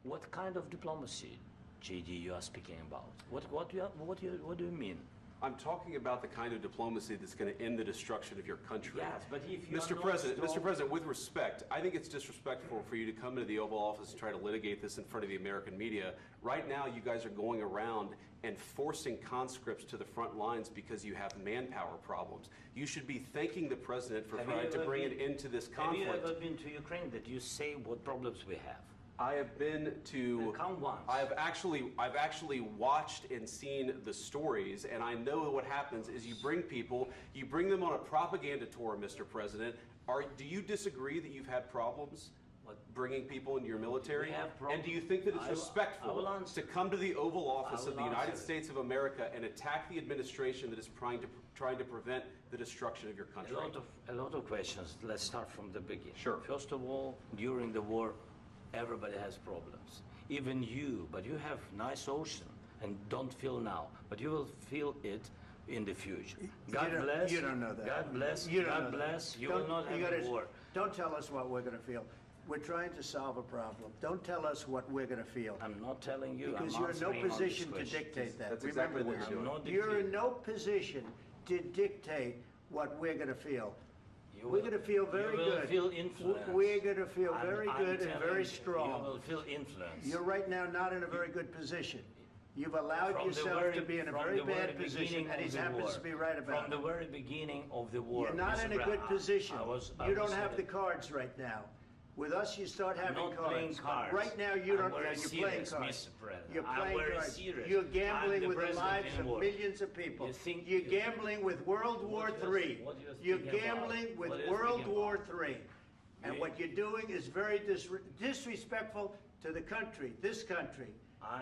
What kind of diplomacy, JD, you are speaking about? What do you mean? I'm talking about the kind of diplomacy that's going to end the destruction of your country. Yes, but if you Mr. President, with respect, I think it's disrespectful for you to come into the Oval Office and try to litigate this in front of the American media. Right now, you guys are going around and forcing conscripts to the front lines because you have manpower problems. You should be thanking the President for trying to bring an end to this conflict. Have you ever been to Ukraine that you say what problems we have? I have been to. Come once. I've actually watched and seen the stories, and I know what happens is you bring them on a propaganda tour, Mr. President. Do you disagree that you've had problems bringing people into your military? And do you think that it's respectful to come to the Oval Office of the United States of America and attack the administration that is trying to prevent the destruction of your country? A lot of questions. Let's start from the beginning. Sure. First of all, during the war, everybody has problems, even you, but you have nice ocean and don't feel now, but you will feel it in the future. God bless. You don't know that. God bless. You don't God know bless. that. You will not have a war. Don't tell us what we're going to feel. We're trying to solve a problem. Don't tell us what we're going to feel. I'm not telling you. Because I'm you're in no answering on position to this question. dictate that. That's Remember exactly what this. you're doing. You're in no position to dictate what we're going to feel. You We're going to feel very you will good. Feel influence. We're going to feel very I'm good and telling very you, strong. You will feel influence. You're right now not in a very good position. You've allowed From yourself to be in a very bad position, and he happens war. to be right about From it. the very beginning of the war. You're not Mr. in a good position. I You don't was have the cards right now. With us, you start having not playing cards. cards. Right now, you don't. I'm very You're playing serious, cards. Mr. President. You're I'm playing very cards. serious. You're I'm gambling the with the president lives in of war. millions of people. You think You're you- gambling with World War III. what you're You're speaking about? gambling with What you're World speaking War about? III. And You- what you're doing is very disrespectful to the country, this country.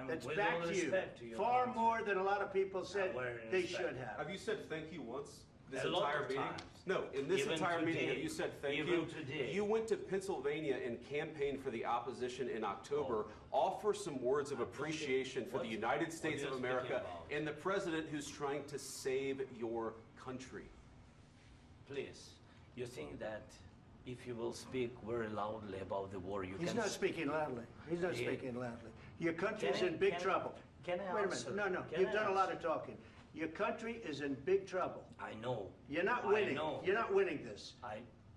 That's with back all to respect to you. your Far country. more than a lot of people said very they respect. should have. Have you said thank you once? This A lot entire of meeting? times. No, in this Even entire meeting, today. have you said thank Even you? today. You went to Pennsylvania and campaigned for the opposition in October. Offer some words of appreciation for the United States what of you're speaking America about? and the president who's trying to save your country. Please, you think that if you will speak very loudly about the war, you He's can... not speaking loudly. He's not He- speaking loudly. Your country's Can I- in big can I- trouble. can I Wait a answer? minute. No, Can you've I done a lot answer? of talking. Your country is in big trouble. I know. You're not I winning. know. You're not winning this.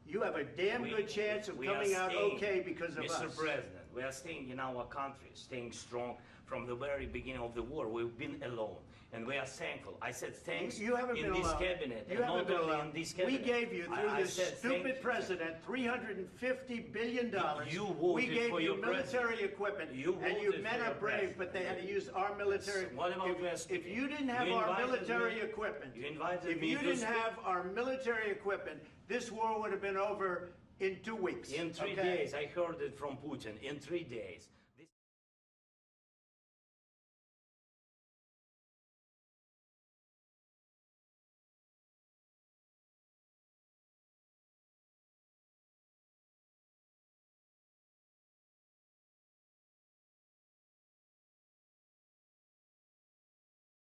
You have a damn good chance of we are coming out staying, okay because of Mr. us. President, we are staying in our country, staying strong from the very beginning of the war. We've been alone, and we are thankful. I said thanks You haven't in been this alone. cabinet, You and haven't not been only alone. in this We cabinet. gave you, through I this said thank stupid you. president, $350 billion. You voted we gave for you your military president. equipment, You and you voted men for are your brave, president. but they had to use our military. What about we are If speaking? you didn't have You our invited military me- equipment, you invited if me you to didn't speak. have our military equipment, this war would have been over in 2 weeks. In 3 okay? days, I heard it from Putin. In 3 days.